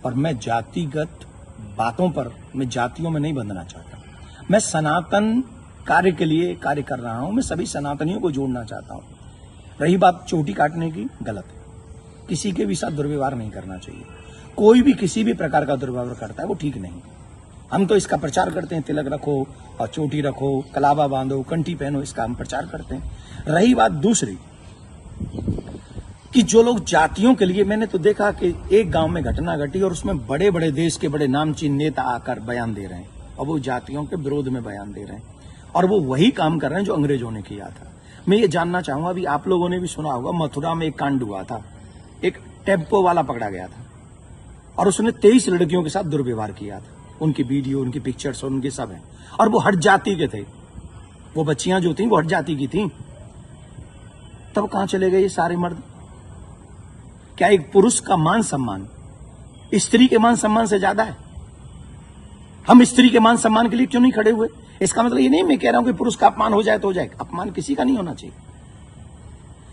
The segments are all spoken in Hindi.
और मैं जातिगत बातों पर, मैं जातियों में नहीं बंधना चाहता। मैं सनातन कार्य के लिए कार्य कर रहा हूं। मैं सभी सनातनियों को जोड़ना चाहता हूं। रही बात चोटी काटने की, गलत है। किसी के भी साथ दुर्व्यवहार नहीं करना चाहिए। कोई भी किसी भी प्रकार का दुर्व्यवहार करता है वो ठीक नहीं। हम तो इसका प्रचार करते हैं, तिलक रखो और चोटी रखो, कलावा बांधो, कंठी पहनो, इसका हम प्रचार करते हैं। रही बात दूसरी कि जो लोग जातियों के लिए, मैंने तो देखा कि एक गांव में घटना घटी और उसमें बड़े बड़े देश के बड़े नामचीन नेता आकर बयान दे रहे हैं और वो जातियों के विरोध में बयान दे रहे हैं और वो वही काम कर रहे हैं जो अंग्रेजों ने किया था। मैं ये जानना चाहूंगा, अभी आप लोगों ने भी सुना होगा, मथुरा में एक कांड हुआ था। एक टेम्पो वाला पकड़ा गया था और उसने 23 लड़कियों के साथ दुर्व्यवहार किया था। उनकी वीडियो, उनकी पिक्चर्स और उनके सब हैं और वो हर जाति के थे। वो बच्चियां जो थी वो हर जाति की थी। तब कहां चले गए ये सारे मर्द? क्या एक पुरुष का मान सम्मान स्त्री के मान सम्मान से ज्यादा है? हम स्त्री के मान सम्मान के लिए क्यों नहीं खड़े हुए? इसका मतलब ये नहीं मैं कह रहा हूं कि पुरुष का अपमान हो जाए तो हो जाए। अपमान किसी का नहीं होना चाहिए।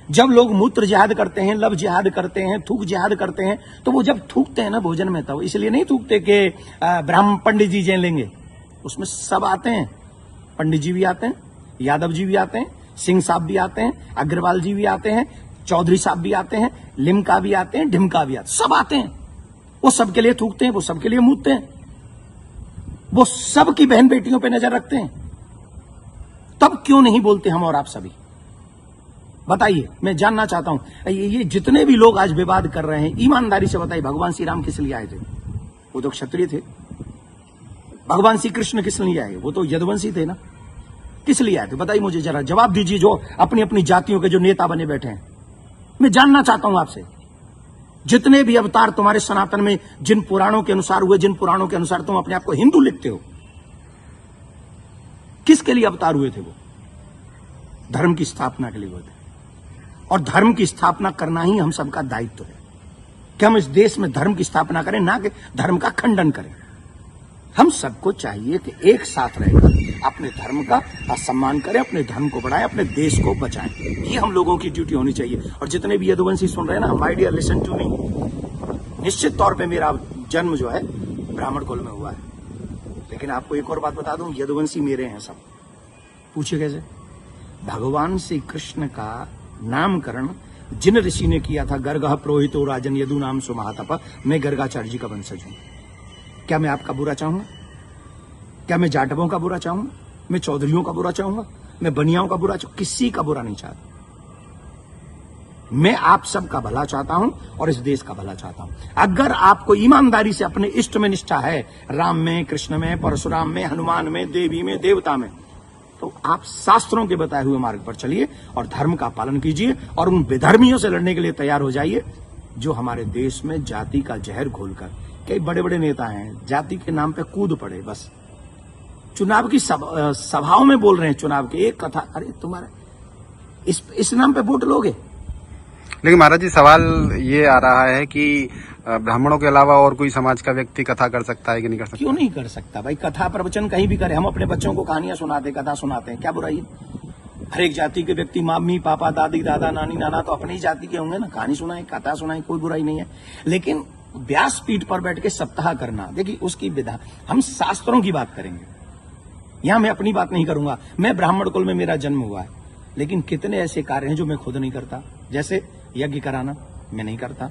जब लोग मूत्र जिहाद करते हैं, लव जिहाद करते हैं, थूक जिहाद करते हैं, तो वो जब थूकते हैं ना भोजन में, तब इसलिए नहीं थूकते कि ब्राह्मण पंडित जी जैन लेंगे। उसमें सब आते हैं, पंडित जी भी आते हैं, यादव जी भी आते हैं, सिंह साहब भी आते हैं, अग्रवाल जी भी आते हैं, चौधरी साहब भी आते हैं, लिमका भी आते हैं, ढिमका भी आते हैं, सब आते हैं। वो सबके लिए थूकते हैं, वो सबके लिए मूतते हैं, वो सबकी बहन बेटियों पर नजर रखते हैं। तब क्यों नहीं बोलते हम और आप सभी? बताइए, मैं जानना चाहता हूं। ये जितने भी लोग आज विवाद कर रहे हैं, ईमानदारी से बताइए, भगवान श्री राम किस लिए आए थे? वो तो क्षत्रिय थे। भगवान श्री कृष्ण किस लिए आए? वो तो यदुवंशी थे ना। किस लिए आए थे? बताइए मुझे, जरा जवाब दीजिए। जो अपनी अपनी जातियों के जो नेता बने बैठे हैं, मैं जानना चाहता हूं आपसे, जितने भी अवतार तुम्हारे सनातन में जिन पुराणों के अनुसार हुए, जिन पुराणों के अनुसार तुम अपने आप को हिंदू लिखते हो, किसके लिए अवतार हुए थे? वो धर्म की स्थापना के लिए हुए थे और धर्म की स्थापना करना ही हम सबका दायित्व है कि हम इस देश में धर्म की स्थापना करें, ना कि धर्म का खंडन करें। हम सबको चाहिए कि एक साथ रहकर अपने धर्म का सम्मान करें, अपने धर्म को बढ़ाएं, अपने देश को बचाएं। ये हम लोगों की ड्यूटी होनी चाहिए। और जितने भी यदुवंशी सुन रहे हैं ना, my dear listen to me, निश्चित तौर पे मेरा जन्म जो है ब्राह्मण कुल में हुआ है, लेकिन आपको एक और बात बता दूं, यदुवंशी मेरे हैं सब। पूछिए कैसे? भगवान श्री कृष्ण का नामकरण जिन ऋषि ने किया था, गर्गः पुरोहितो राजन यदु नाम सुमहातप, मैं गर्गाचार्य जी का वंशज हूं। क्या मैं आपका बुरा चाहूंगा? क्या मैं जाटवों का बुरा चाहूंगा? मैं चौधरियों का बुरा चाहूंगा? मैं बनियाओं का बुरा चाहूंगा? किसी का बुरा नहीं चाहता। मैं आप सबका भला चाहता हूं और इस देश का भला चाहता हूं। अगर आपको ईमानदारी से अपने इष्ट में निष्ठा है, राम में, कृष्ण में, परशुराम में, हनुमान में, देवी में, देवता में, तो आप शास्त्रों के बताए हुए मार्ग पर चलिए और धर्म का पालन कीजिए और उन विधर्मियों से लड़ने के लिए तैयार हो जाइए जो हमारे देश में जाति का जहर घोलकर, कई बड़े बड़े नेता हैं, जाति के नाम पे कूद पड़े। बस चुनाव की सभाओं में बोल रहे हैं, चुनाव की एक कथा, अरे तुम्हारा इस नाम पे वोट लोगे? लेकिन महाराज जी, सवाल ये आ रहा है कि ब्राह्मणों के अलावा और कोई समाज का व्यक्ति कथा कर सकता है कि नहीं कर सकता? क्यों नहीं कर सकता भाई? कथा प्रवचन कहीं भी करे। हम अपने बच्चों को कहानियां सुनाते, कथा सुनाते हैं, क्या बुराई है? हर एक जाति के व्यक्ति, मम्मी पापा, दादी दादा, नानी नाना तो अपनी ही जाति के होंगे ना। कहानी सुनाए, कथा सुनाए, कोई बुराई नहीं है। लेकिन व्यासपीठ पर बैठ के सप्ताह करना, देखिए उसकी विधा, हम शास्त्रों की बात करेंगे। यहां मैं अपनी बात नहीं करूंगा। मैं ब्राह्मण कुल में मेरा जन्म हुआ है, लेकिन कितने ऐसे कार्य हैं जो मैं खुद नहीं करता। जैसे यज्ञ कराना मैं नहीं करता,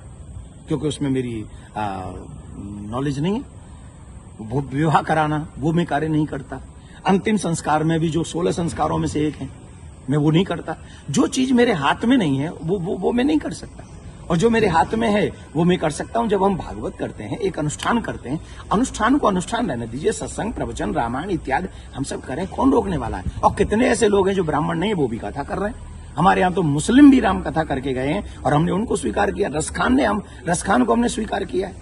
क्योंकि उसमें मेरी नॉलेज नहीं है। विवाह कराना वो मैं कार्य नहीं करता। अंतिम संस्कार में भी जो 16 संस्कारों में से एक है, मैं वो नहीं करता। जो चीज मेरे हाथ में नहीं है वो मैं नहीं कर सकता, और जो मेरे हाथ में है वो मैं कर सकता हूं। जब हम भागवत करते हैं, एक अनुष्ठान करते हैं, अनुष्ठान को अनुष्ठान रहने दीजिए। सत्संग, प्रवचन, रामायण इत्यादि हम सब करें, कौन रोकने वाला है? और कितने ऐसे लोग हैं जो ब्राह्मण नहीं है, वो भी कथा कर रहे हैं। हमारे यहाँ तो मुस्लिम भी राम कथा करके गए हैं और हमने उनको स्वीकार किया। रसखान को हमने स्वीकार किया है।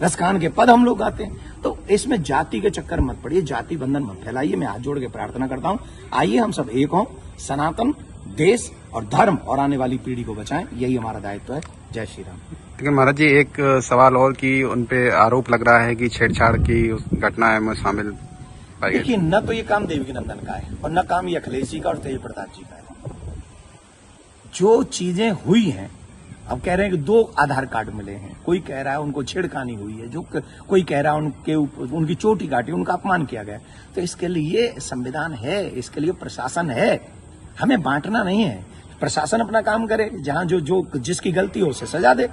रसखान के पद हम लोग गाते हैं। तो इसमें जाति के चक्कर मत पड़िए, जाति बंधन मत फैलाइए। मैं हाथ जोड़ के प्रार्थना करता हूं, आइए हम सब एक हों, सनातन देश और धर्म और आने वाली पीढ़ी को बचाएं, यही हमारा दायित्व है। जय श्री राम। लेकिन महाराज जी, एक सवाल और कि उनपे आरोप लग रहा है कि छेड़छाड़ की घटना में शामिल पाई गई। देखिए, न तो ये काम देवकी नंदन का है और न काम ये अखिलेश जी का और तेज प्रताप जी का है। जो चीजें हुई हैं अब कह रहे हैं कि 2 आधार कार्ड मिले हैं, कोई कह रहा है उनको छेड़खानी हुई है, कोई कह रहा है उनकी चोटी काटी, उनका अपमान किया गया। तो इसके लिए संविधान है, इसके लिए प्रशासन है, हमें बांटना नहीं है। प्रशासन अपना काम करे, जहां जो जिसकी गलती हो उसे सजा दे।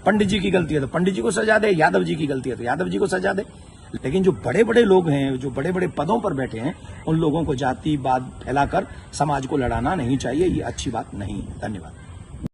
पंडित जी की गलती है तो पंडित जी को सजा दे, यादव जी की गलती है तो यादव जी को सजा दे। लेकिन जो बड़े बड़े लोग हैं, जो बड़े बड़े पदों पर बैठे हैं, उन लोगों को जातिवाद फैलाकर समाज को लड़ाना नहीं चाहिए। ये अच्छी बात नहीं है। धन्यवाद।